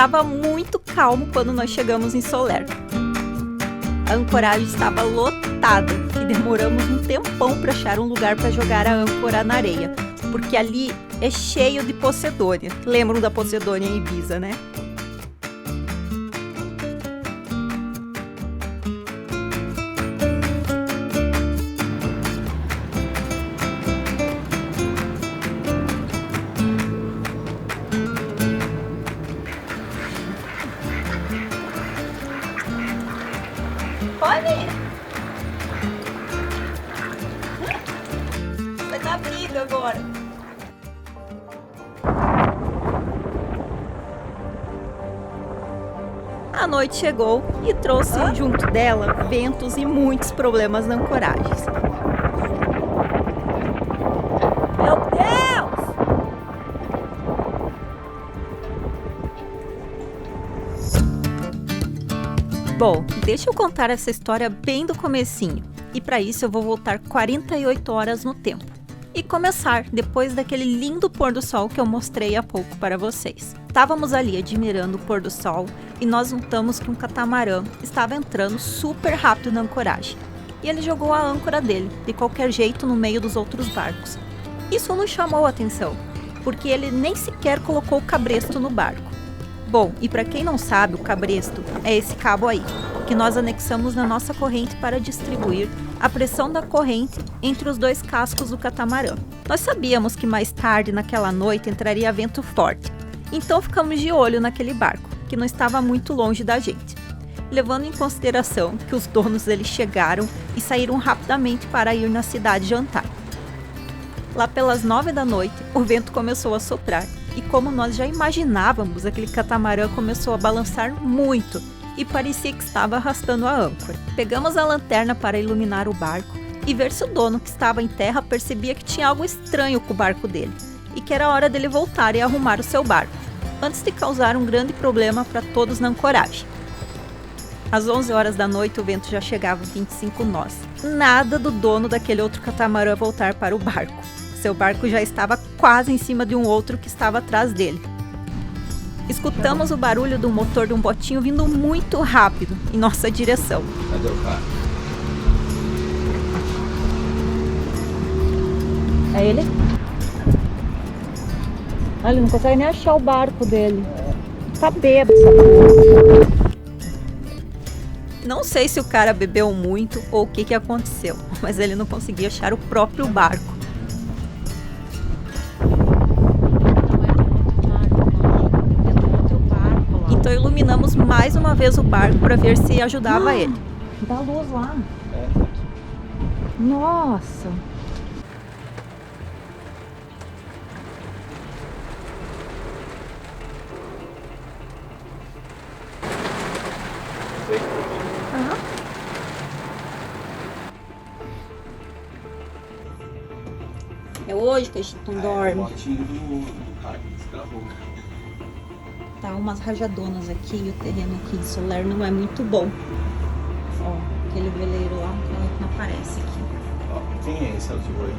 Estava muito calmo quando nós chegamos em Soler. A ancoragem estava lotada e demoramos um tempão para achar um lugar para jogar a âncora na areia, porque ali é cheio de Posedônia. Lembram da Posedônia em Ibiza, né? Olha! Vai dar briga agora. A noite chegou e trouxe junto dela ventos e muitos problemas na ancoragem. Meu Deus! Bom, deixa eu contar essa história bem do comecinho. E para isso eu vou voltar 48 horas no tempo. E começar depois daquele lindo pôr do sol que eu mostrei há pouco para vocês. Estávamos ali admirando o pôr do sol e nós notamos que um catamarã estava entrando super rápido na ancoragem. E ele jogou a âncora dele, de qualquer jeito, no meio dos outros barcos. Isso nos chamou a atenção, porque ele nem sequer colocou o cabresto no barco. Bom, e para quem não sabe, o cabresto é esse cabo aí, que nós anexamos na nossa corrente para distribuir a pressão da corrente entre os dois cascos do catamarã. Nós sabíamos que mais tarde naquela noite entraria vento forte, então ficamos de olho naquele barco, que não estava muito longe da gente, levando em consideração que os donos dele chegaram e saíram rapidamente para ir na cidade jantar. Lá pelas 9 da noite, o vento começou a soprar e, como nós já imaginávamos, aquele catamarã começou a balançar muito e parecia que estava arrastando a âncora. Pegamos a lanterna para iluminar o barco e ver se o dono que estava em terra percebia que tinha algo estranho com o barco dele e que era hora dele voltar e arrumar o seu barco, antes de causar um grande problema para todos na ancoragem. Às 11 horas da noite o vento já chegava a 25 nós. Nada do dono daquele outro catamarã voltar para o barco. Seu barco já estava quase em cima de um outro que estava atrás dele. Escutamos o barulho do motor de um botinho vindo muito rápido em nossa direção. Cadê o carro? É ele? Ah, ele não consegue nem achar o barco dele. Tá bêbado. Não sei se o cara bebeu muito ou o que aconteceu, mas ele não conseguia achar o próprio barco. Então iluminamos mais uma vez o barco para ver se ajudava ele. Dá luz lá. Nossa! É hoje que a gente não dorme. É o botinho do cara que desgravou. Tá umas rajadonas aqui e o terreno aqui de Soler não é muito bom. Ó, aquele veleiro lá não aparece aqui. Ó, quem é esse altivo aí?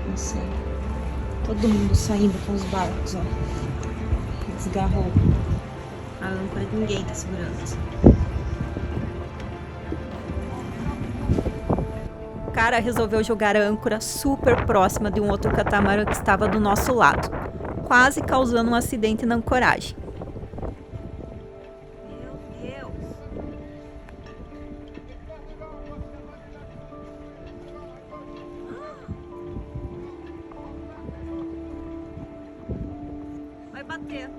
Não sei. Todo mundo saindo com os barcos, ó. Desgarrou a âncora, ninguém tá segurando. O cara resolveu jogar a âncora super próxima de um outro catamarã que estava do nosso lado, quase causando um acidente na ancoragem. Vai bater.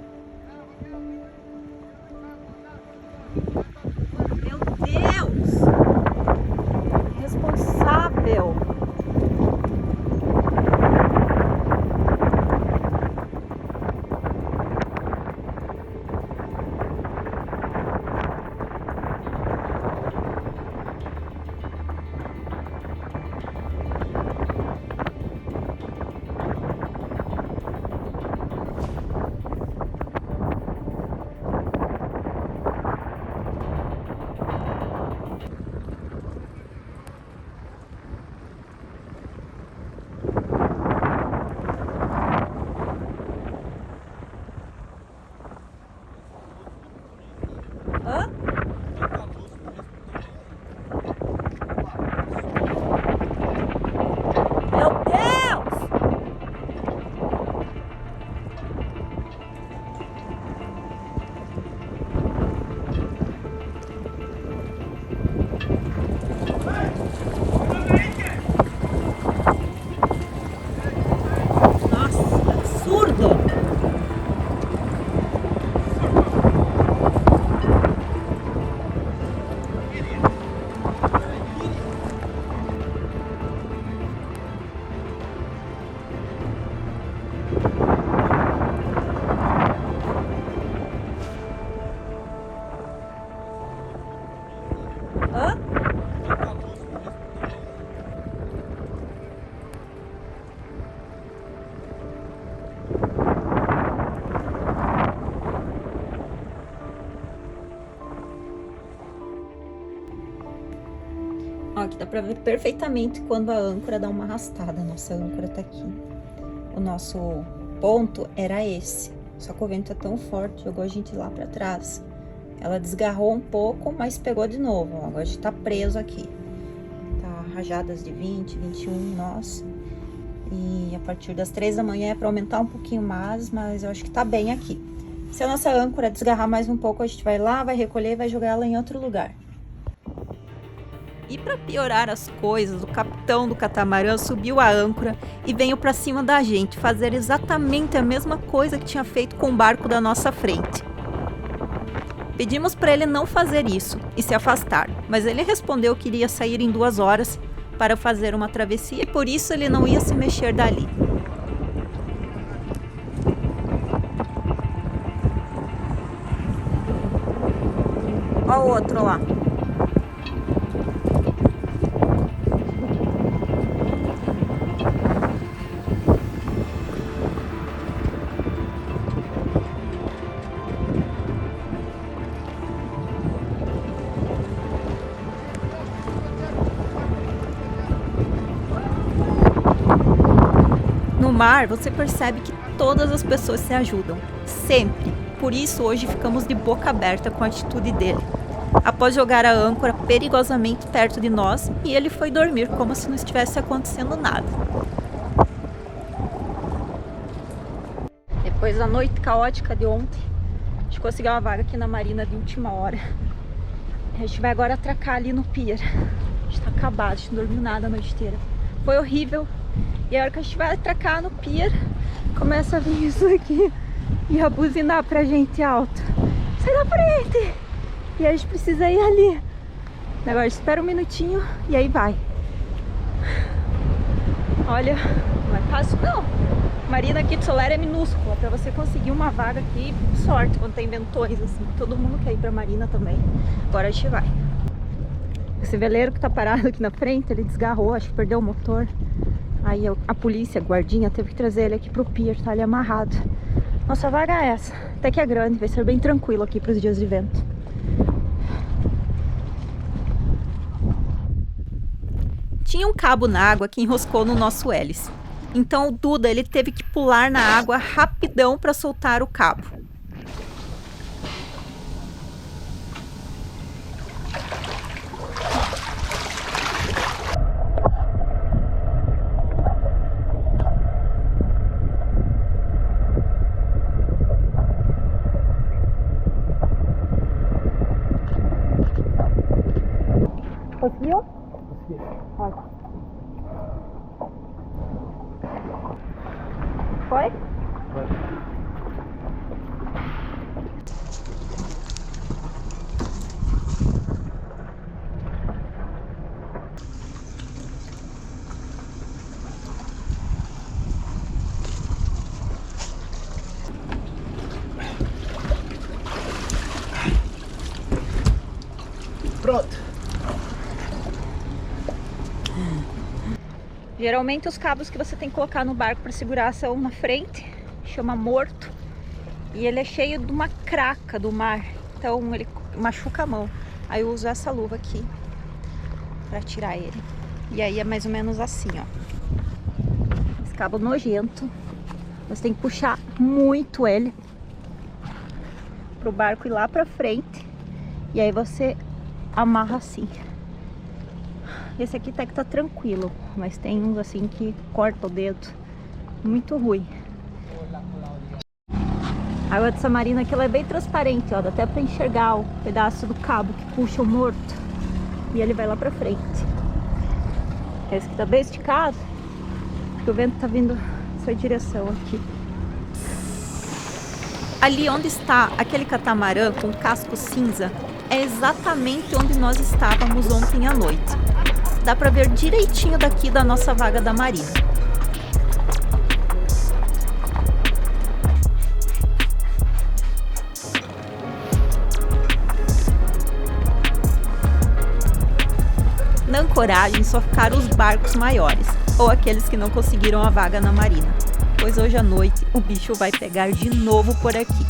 Meu Deus! Responsável! Meu Deus! Nossa, que absurdo! Hã? Ó, aqui dá pra ver perfeitamente quando a âncora dá uma arrastada. Nossa âncora tá aqui. O nosso ponto era esse. Só que o vento é tão forte, jogou a gente lá pra trás. Ela desgarrou um pouco, mas pegou de novo. Ó, agora a gente tá preso aqui. Tá rajadas de 20, 21 nós. E a partir das 3 da manhã é pra aumentar um pouquinho mais, mas eu acho que tá bem aqui. Se a nossa âncora desgarrar mais um pouco, a gente vai lá, vai recolher e vai jogar ela em outro lugar. E para piorar as coisas, o capitão do catamarã subiu a âncora e veio para cima da gente, fazer exatamente a mesma coisa que tinha feito com o barco da nossa frente. Pedimos para ele não fazer isso e se afastar, mas ele respondeu que iria sair em 2 horas para fazer uma travessia e por isso ele não ia se mexer dali. Olha o outro lá. No mar, você percebe que todas as pessoas se ajudam, sempre. Por isso, hoje ficamos de boca aberta com a atitude dele. Após jogar a âncora perigosamente perto de nós, e ele foi dormir como se não estivesse acontecendo nada. Depois da noite caótica de ontem, a gente conseguiu uma vaga aqui na marina de última hora. A gente vai agora atracar ali no pier. A gente tá acabado, a gente não dormiu nada a noite inteira. Foi horrível. E a hora que a gente vai atracar no pier, começa a vir isso aqui e a buzinar pra gente alto. Sai da frente! E a gente precisa ir ali. Agora espera um minutinho e aí vai. Olha, não é fácil não. A marina aqui de Solera é minúscula. Pra você conseguir uma vaga aqui, sorte quando tem ventões assim. Todo mundo quer ir pra marina também. Agora a gente vai. Esse veleiro que tá parado aqui na frente, ele desgarrou, acho que perdeu o motor. Aí a polícia, a guardinha, teve que trazer ele aqui pro pier, tá ali amarrado. Nossa vaga é essa. Até que é grande, vai ser bem tranquilo aqui pros dias de vento. Tinha um cabo na água que enroscou no nosso hélice. Então o Duda, ele teve que pular na água rapidão para soltar o cabo. Conseguiu? Consegui. Ótimo. Foi? Vai. Pronto. Geralmente os cabos que você tem que colocar no barco para segurar são na frente, chama morto, e ele é cheio de uma craca do mar, então ele machuca a mão. Aí eu uso essa luva aqui para tirar ele. E aí é mais ou menos assim, ó. Esse cabo nojento, você tem que puxar muito ele pro barco ir lá para frente, e aí você amarra assim. Esse aqui até que tá tranquilo. mas tem uns assim que corta o dedo. Muito ruim. A água dessa marina aqui ela é bem transparente, ó, dá até pra enxergar o pedaço do cabo que puxa o morto e ele vai lá pra frente. Esse aqui tá bem esticado, porque o vento tá vindo nessa direção aqui. Ali onde está aquele catamarã com casco cinza é exatamente onde nós estávamos ontem à noite. Dá pra ver direitinho daqui da nossa vaga da marina. Na ancoragem só ficaram os barcos maiores, ou aqueles que não conseguiram a vaga na marina, pois hoje à noite o bicho vai pegar de novo por aqui.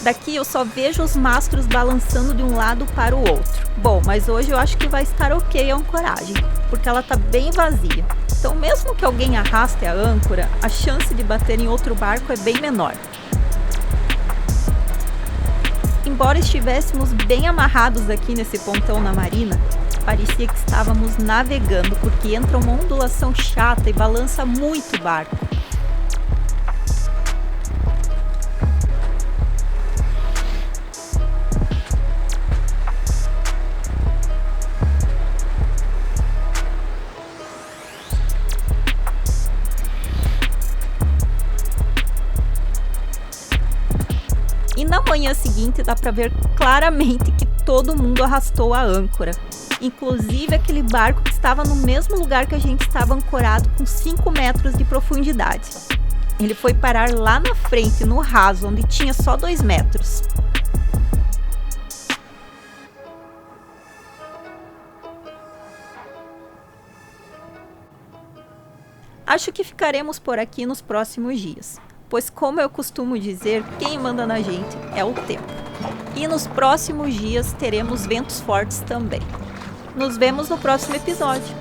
Daqui eu só vejo os mastros balançando de um lado para o outro. Bom, mas hoje eu acho que vai estar ok a ancoragem, porque ela tá bem vazia. Então mesmo que alguém arraste a âncora, a chance de bater em outro barco é bem menor. Embora estivéssemos bem amarrados aqui nesse pontão na marina, parecia que estávamos navegando, porque entra uma ondulação chata e balança muito o barco. E na manhã seguinte dá para ver claramente que todo mundo arrastou a âncora. Inclusive aquele barco que estava no mesmo lugar que a gente estava ancorado com 5 metros de profundidade. Ele foi parar lá na frente, no raso, onde tinha só 2 metros. Acho que ficaremos por aqui nos próximos dias, pois como eu costumo dizer, quem manda na gente é o tempo. E nos próximos dias teremos ventos fortes também. Nos vemos no próximo episódio.